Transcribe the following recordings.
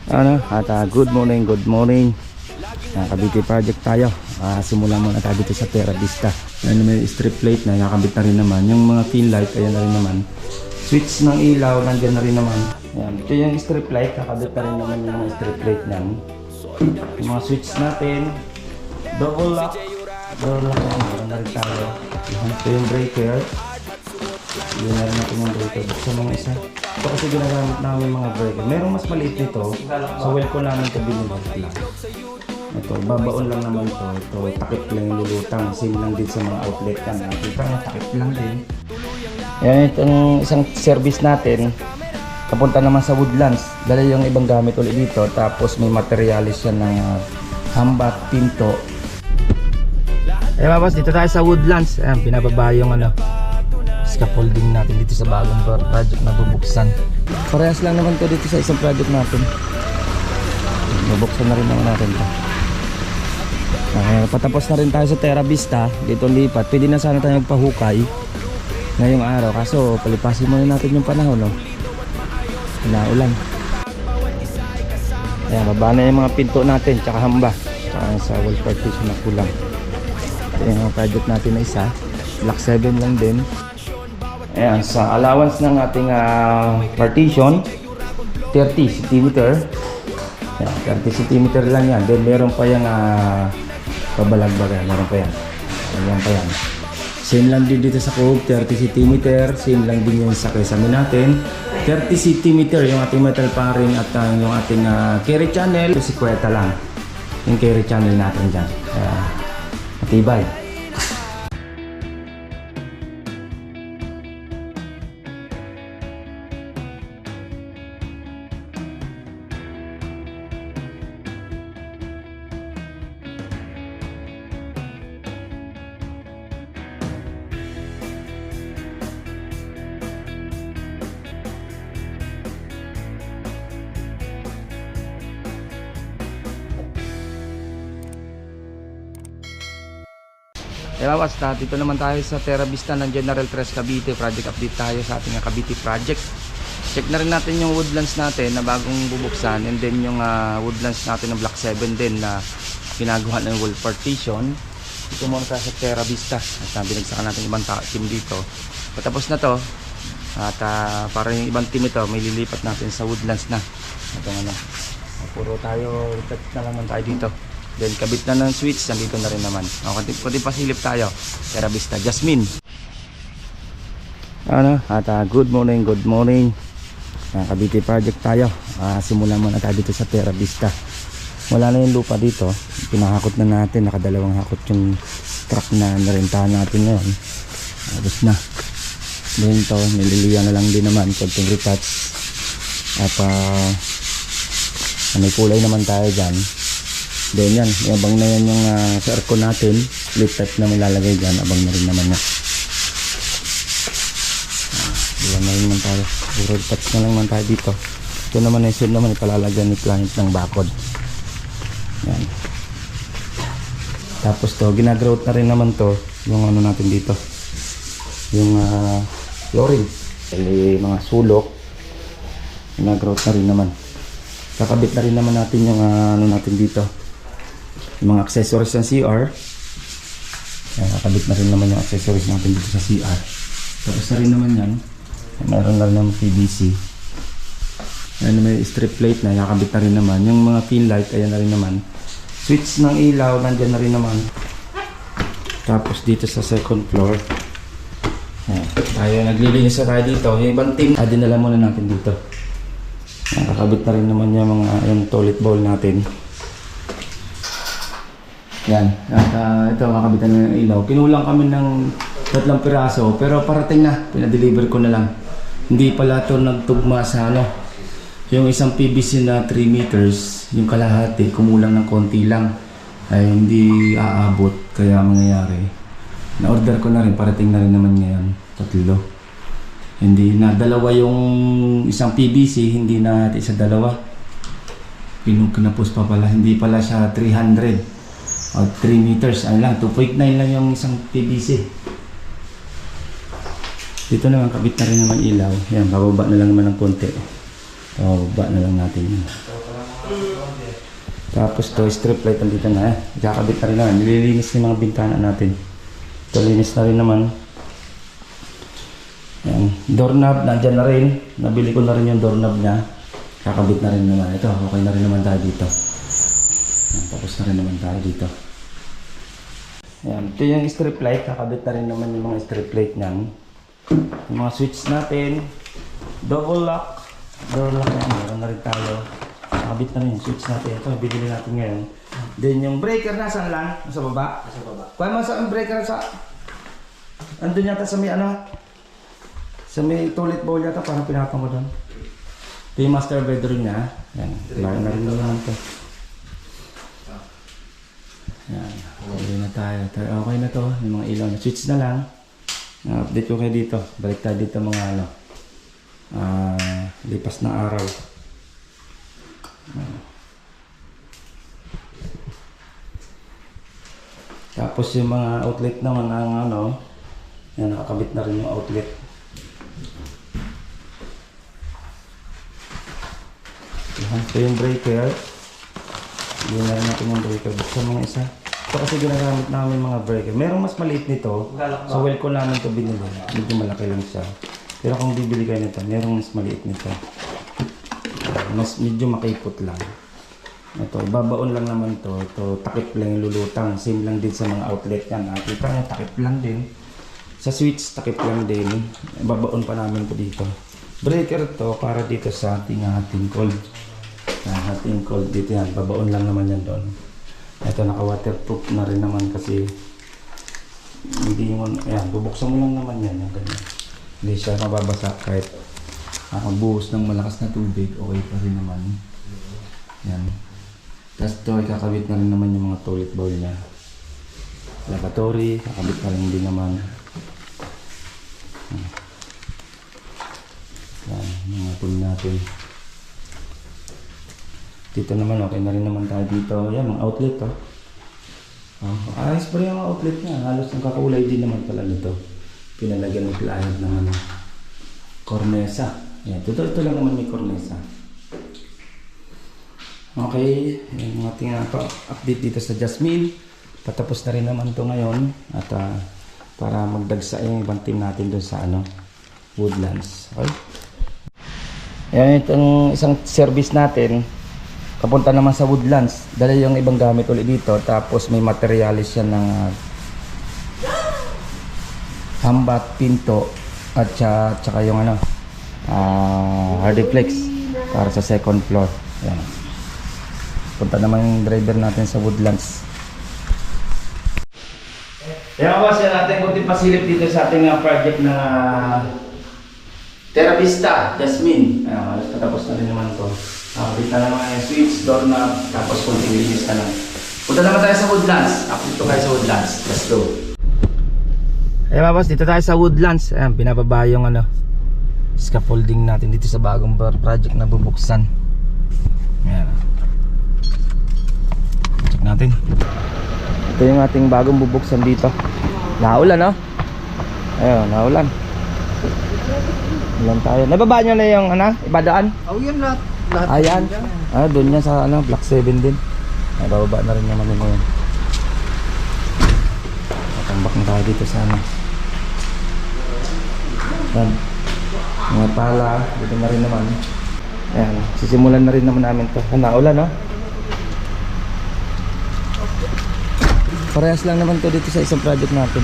Good morning, good morning. Cavite project tayo. Simulan muna tayo dito sa Terra Vista. Ayan, may strip light na nakabit na rin naman. Yung mga pin light, ayan na rin naman. Switch ng ilaw, nandyan na rin naman. Ayan, ito yung strip light, nakabit na rin naman yung mga strip light niyan. Yung mga switch natin, double lock. Door lock na rin tayo. Ito yung breaker. Yun na rin natin yung breaker. Buksan mga isa. Ito kasi ginagamit namin mga breaker. Merong mas maliit nito. So well ko namin ito binibag lang. Ito, babaon lang naman ito. Ito, takip lang yung lulutang. Same lang din sa mga outlet yan. Nakita nga, takip lang din. Yan, itong isang service natin. Kapunta naman sa Woodlands. Dala yung ibang gamit ulit dito. Tapos may materialis yan ng hambat, pinto. Mga boss, dito tayo sa Woodlands. Ayan, pinababa yung scaffolding natin dito sa bagong project na bubuksan. Parehas lang naman to dito sa isang project natin. Bubuksan na rin naman natin to. Patapos na rin tayo sa Terra Vista. Dito lipat. Pwede na sana tayo magpahukay ngayong araw. Kaso palipasin muna natin yung panahon, no? Naulan. Ayan, baba na yung mga pinto natin. Tsaka hamba. Tsaka sa wall partition na kulang. Yung project natin na isa. Block 7 lang din. Ayan, sa allowance ng ating partition 30 cm. Ayan, 30 cm lang yan. Then meron pa yung pabalagbagan. Meron pa yan. Ayan pa yan. Same lang din dito sa cove, 30 cm. Same lang din yung sa kesame natin. 30 cm yung ating metal paring at yung ating carry channel. Si kweta lang yung carry channel natin dyan. Matibay. Basta dito naman tayo sa Terra Vista ng General Tres Cavite. Project update tayo sa ating Cavite project. Check na rin natin yung woodlands natin na bagong bubuksan, and then yung woodlands natin ng Block 7 din na ginagawa ng wall partition. Dito muna tayo sa Terra Vista at binagsakan natin ibang team dito. Patapos na to at para yung ibang team ito may lilipat natin sa woodlands na. Ito puro tayo lipat na lang tayo dito. Then kabit na ng switch, nandito na rin naman. Kunti pasilip tayo. Terra Vista, Jasmine. Good morning, good morning. Cavite project tayo. Simulan muna tayo dito sa Terra Vista. Wala na yung lupa dito. Pinahakot na natin. Nakadalawang hakot yung truck na narentahan natin ngayon. Tapos na. Then ito, nililiyan na lang din naman. Konting retouch. At may kulay naman tayo dyan. Then yan, abang na yan yung sa aircon natin. Split type na may lalagay dyan. Abang na rin naman yan. Ilan na rin naman tayo. Puro touch na lang naman tayo dito. Ito naman ay soon naman ipalalagyan ni client ng bakod. Yan. Tapos to, ginagrout na rin naman to. Yung natin dito. Yung flooring. Mga sulok. Ginagrout na rin naman. Kakabit na rin naman natin yung natin dito. Yung mga accessories ng CR. Kakabit na rin naman yung accessories natin dito sa CR. Tapos na rin naman yan. Meron lang ng PVC. Ayan, may strip plate na. Kakabit na rin naman. Yung mga pin light, ayan na rin naman. Switch ng ilaw, nandyan na rin naman. Tapos dito sa second floor. Ayan. Tayo, naglilinis na tayo dito. Yung ibang team, dinala muna natin dito. Kakabit na rin naman yung toilet bowl natin. Yan. At ito, kakabitan na ng ilaw. Kinulang kami ng 3 piraso. Pero parating na. Pinadeliver ko na lang. Hindi pala ito nagtugma sa yung isang PVC na 3 meters. Yung kalahati, kumulang ng konti lang. Ay hindi aabot. Kaya mangyayari. Na-order ko na rin. Parating na rin naman ngayon. 3. Hindi na dalawa yung isang PVC, hindi na isa dalawa. Pinupos pa pala, hindi pala siya 300 o 3 meters. Ano lang, 2.9 lang yung isang PVC. Dito naman kabit na rin naman ilaw. Yan, bababa na lang naman ng konti. Bababa na lang natin yun. Tapos to strip light andito na kakabit na rin naman. Nililinis yung mga bintana natin. Ito linis na rin naman. Yan. Doorknob nandyan na rin. Nabili ko na rin yung doorknob niya. Kakabit na rin naman. Ito okay na rin naman tayo dito. Yan. Tapos na rin naman tayo dito. Yan. Ito yung strip light. Kakabit na rin naman yung mga strip light niyan. Yung mga switch natin. Double lock. Door lock yan. Meron na rin tayo. Nakabit na rin yung switch natin. Ito, bibili natin ngayon. Then yung breaker nasaan lang? Nasa baba? Nasa baba. Kuha mo sa breaker sa... Andun yata sa may ano? Sa may toilet bowl yata. Parang pinapang ko doon. Ito yung master bedroom niya. Yan. Layo na rin naman ito. Yan. Okay na tayo. Okay na to. Yung mga ilaw na. Switch na lang. Update ko kayo dito. Balik tayo dito mga ano. Lipas na araw. Tapos yung mga outlet naman ang ano, yan, nakakabit na rin yung outlet. Ito yung breaker. Hindi na rin natin yung breaker. Buksan mga isa. Ito kasi ginagamit namin mga breaker. Merong mas maliit nito. Sa Welco namin ito binili. Medyo malaki lang siya. Pero kung bibili kayo nito, merong mas maliit nito. Mas medyo makipot lang. Ito, babaon lang naman to. Ito, takip lang yung lulutang. Same lang din sa mga outlet yan. Kita nyo, takip lang din. Sa switch, takip lang din. Babaon pa namin to dito. Breaker to para dito sa ating hot and cold. Hot and cold dito yan. Babaon lang naman yan doon. Ito, naka-waterproof na rin naman kasi hindi mo, ayan, bubuksan mo lang naman yan. Yung ganyan. Hindi siya mababasa kahit buhos ng malakas na tubig. Okay pa rin naman. Yan. Tapos ito, kakabit na rin naman yung mga toilet bowl niya. Lavatory, kakabit na rin din naman. Yan, mga tool natin. Dito naman, okay na rin naman tayo dito. Yan, mga outlet to. Ayos pa rin yung mga outlet niya. Halos ang kakulay din naman pala nito. Pinalagyan ng client ng ano, cornesa. Yan, ito lang naman may cornesa. Okay, yung ating update dito sa Jasmine. Patapos na rin naman to ngayon. At para magdagsa yung ibang team natin doon sa ano, Woodlands. Okay? Yan itong isang service natin. Kapunta naman sa Woodlands. Dala yung ibang gamit ulit dito. Tapos may materialis yan ng hambat, pinto. At saka yung ano, hardiplex para sa second floor. Yan. Punta naman yung driver natin sa Woodlands. Yan po, siya natin kunting pasilip dito sa ating project na Terra Vista, Jasmine. Ayan, patapos na rin naman ito. Nakabit na naman yung switch, doorknob, tapos kunting linis na lang. Punta naman tayo sa Woodlands. Update tayo sa Woodlands. Let's go. Ayan mga boss, dito tayo sa Woodlands. Ayan, binababa yung ano, scaffolding natin dito sa bagong project na bubuksan. Ayan. Check natin. Ito yung ating bagong bubuksan dito. Naulan, no? Ayun, naulan. Ulan tayo. Nababa nyo na yung ano, ibadaan? Oh, yun lahat. Ayan. Doon yan sa ano, Block 7 din. Ay, bababa na rin naman yun ngayon. Matambak na tayo dito sa ano. Ayan. Mga pala, dito na rin naman. Ayan, sisimulan na rin naman namin to. Naulan, no? Parehas lang naman to dito sa isang project natin.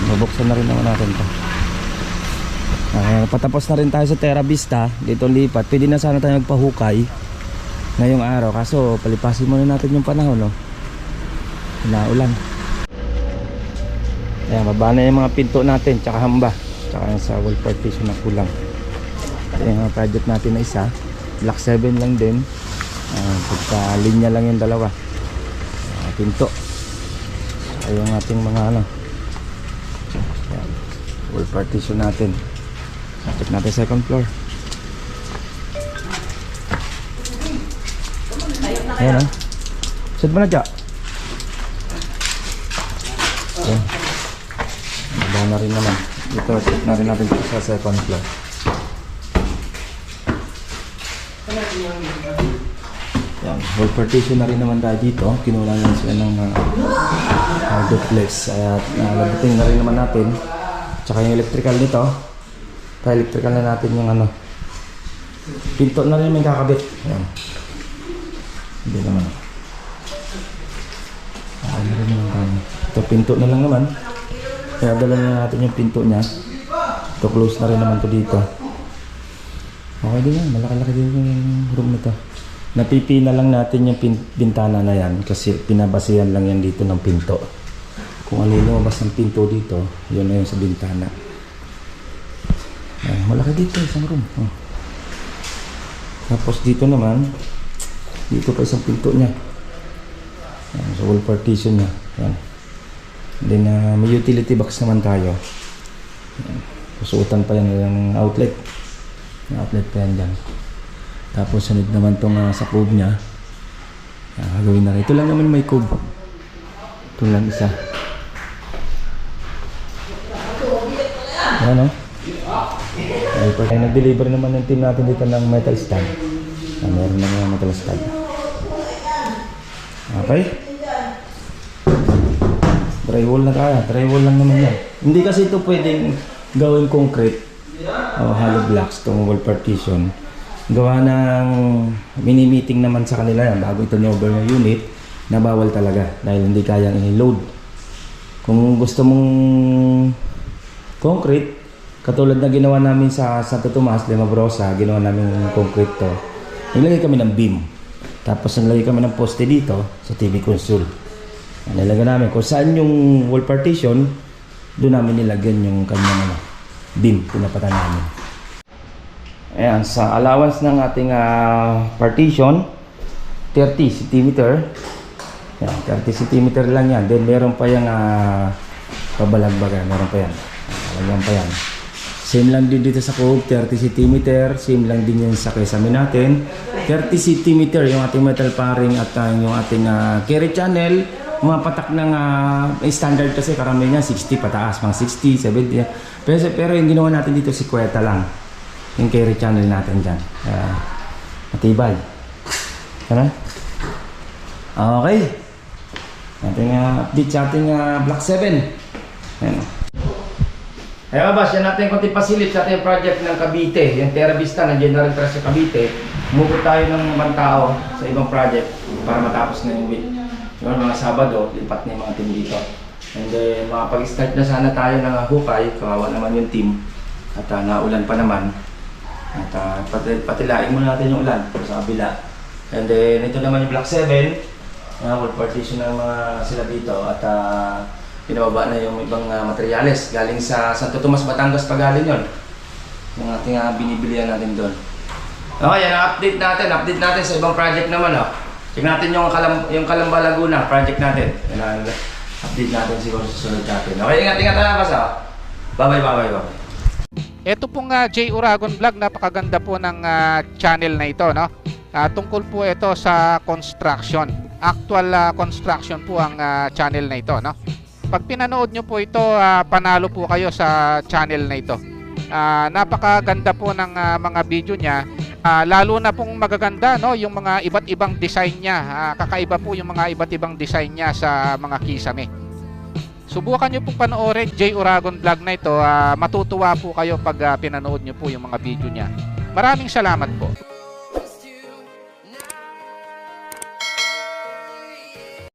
Mabuksan na rin naman natin to. Patapos na rin tayo sa Terra Vista. Dito lipat. Pwede na sana tayo magpahukay ngayong araw. Kaso palipasin muna natin yung panahon, no? Naulan. Ayan, baba na yung mga pinto natin. Tsaka hamba. Tsaka sa wall partition na kulang. Ayan yung project natin na isa. Block 7 lang din. Pagka-linya lang yung dalawa. Pinto. Ay yung ating mga ano. Ayan. Wall partition natin. Check natin second floor. Ayan, ha. Set mo na dyan. Ayan. Baba na rin naman. Ito, check na rin natin sa second floor. Yan, wall partition na rin naman tayo dito. Kinuha lang sila ng duplex. At labutin na rin naman natin. Tsaka yung electrical nito. Pa-electrical na natin yung ano. Pinto na rin may kakabit. Yan. Hindi naman. Okay na rin naman tayo. Ito pinto na lang naman. Kaya dala na natin yung pinto niya. Ito close na rin naman to dito. Okay din yan. Malaki-laki din yung room na to. Napipina lang natin yung bintana na yan kasi pinabasihan lang yan dito ng pinto. Kung ano yung lumabas ng pinto dito, yun na yun sa bintana. Ay, malaki dito, isang room. Oh. Tapos dito naman, dito pa isang pinto niya. Yan, so wall partition niya. Yan. Then may utility box naman tayo. Yan. Susuotan pa yan ng outlet. May outlet pa yan dyan. Tapos sunod naman itong sa cove niya. Gagawin na rin. Ito lang naman may cove. Ito lang isa. Ayan o. Ay, nag-deliver naman yung team natin dito ng metal stand. Meron na mga metal stand. Okay. Drywall na kaya. Drywall lang naman yan. Hindi kasi ito pwedeng gawin concrete o hollow blocks itong wall partition. Gawa ng mini-meeting naman sa kanila yan bago ito turnover ng unit na bawal talaga dahil hindi kayang i-load. Kung gusto mong concrete, katulad na ginawa namin sa Santo Tomas de Mabrosa, ginawa namin concrete to. Nilagay kami ng beam. Tapos nilagay kami ng poste dito sa TV console. Nilagay namin kung saan yung wall partition, doon namin nilagyan yung kanyang beam, pinapatan namin. Ayan, sa allowance ng ating partition, 30 cm. Ayan, 30 cm lang yan. Then meron pa yung pabalagbagan. Meron pa yan. Palagyan pa yan. Same lang din dito sa cove, 30 cm. Same lang din yan sa kesame natin. 30 cm yung ating metal paring at yung ating carry channel. Mga patak ng standard kasi karamihan 60 pataas. Mga 60, 70. Pero yung ginawa natin dito si kweta lang. Yung carry channel natin dyan. Matibay. Tara. Okay. Ating update sa ating Block 7. Ayan. Kaya ba, siya natin konti pasilip sa ating project ng Cavite. Yung Terra Vista, nandiyan na rin sa Cavite. Umubot tayo ng ibang tao sa ibang project para matapos na yung week. Yung mga Sabado, lipat na yung mga team dito. And then, makapag-start na sana tayo ng hukay. Kawawa naman yung team. At naulan pa naman. At patilain muna natin yung ulan sa kabila. And then ito naman yung Block 7. Wall partition ng mga sila dito. At pinababa na yung ibang materyales. Galing sa Santo Tomas, Batangas pa galing yun. Yung ating binibilihan natin doon. Okay, yan ang update natin. Update natin sa ibang project naman. Check natin yung Calamba Laguna project natin. Yan ang update natin siguro sa sunod natin. Okay, ingat-ingat tayo kasi. Bye-bye. Ito pong J. Uragon Vlog, napakaganda po ng channel na ito, no? Tungkol po ito sa construction. Actual construction po ang channel na ito, no? Pag pinanood nyo po ito, panalo po kayo sa channel na ito. Napakaganda po ng mga video niya. Lalo na pong magaganda, no? Yung mga iba't ibang design niya. Kakaiba po yung mga iba't ibang design niya sa mga kisame. Subukan nyo pong panoorin J. Uragon Vlog na ito. Matutuwa po kayo pag pinanood nyo po yung mga video niya. Maraming salamat po.